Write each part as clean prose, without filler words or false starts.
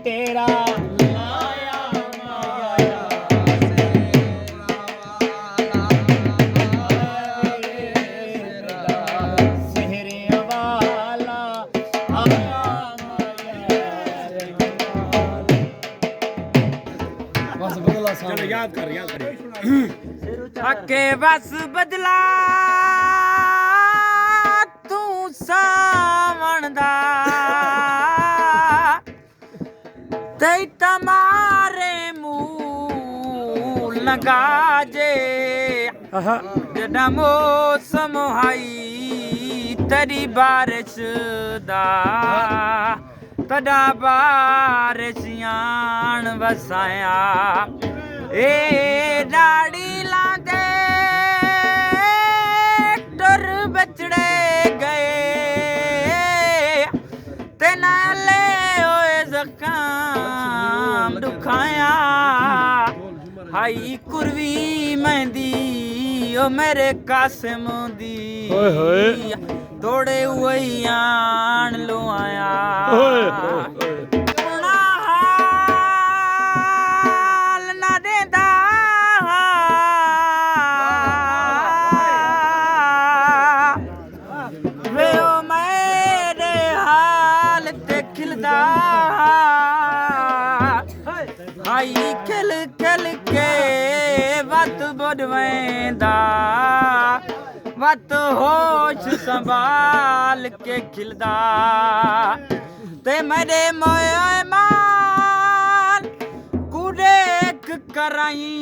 तेरा लाया माया सेहरे वाला आया बस बदला चलो याद कर अके बस बदला तू सावण दा ते तमारे मूल लगा जे जदा मौसम आई तेरी बारिश दा तदा बारिश आन वसाया ए डाड़ी लांदे टुर बचड़े गए ते नाले ओए ज़काम दुखाया हाई कुरवी मेहंदी ओ मेरे कासिम दी तोड़े हुए आन लो आया आई खिल खिल के वत बुढ़वेंदा वत होश संभाल के खिलदा ते मेरे मोए मान कुदेक कराई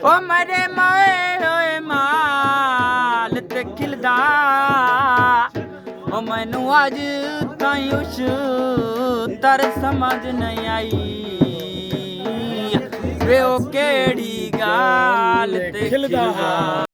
ओ मेरे मोए माल ते खिलदा ओ मैनू अज ताईं उस तर समझ नहीं आई वे ओ केड़ी गाल ते खिलदा